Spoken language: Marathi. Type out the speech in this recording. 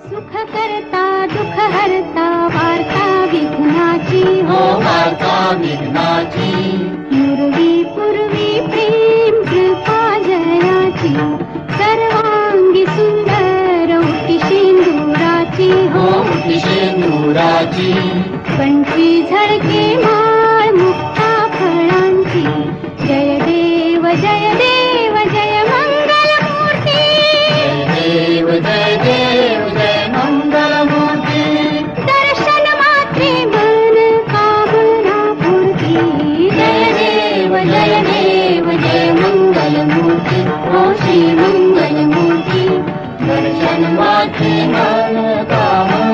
सुख करता दुःख हरता वार्ता विघ्नाची हो वार्ता विघ्नाची पूर्वी पूर्वी प्रेम कृपा जयाची सर्वांगी सुंदर उटी शेंदुराची हो उटी शेंदुराची पंची झळके माळ मुक्ता फळांची जय देव जय देव जय मंगल मूर्ती जय देव जय मंगल मूर्ती दर्शन मात्रे मन कामना पूर्ती जय देव जय मंगल मूर्ती हो श्री मंगल मूर्ती दर्शन मात्रे मन कामना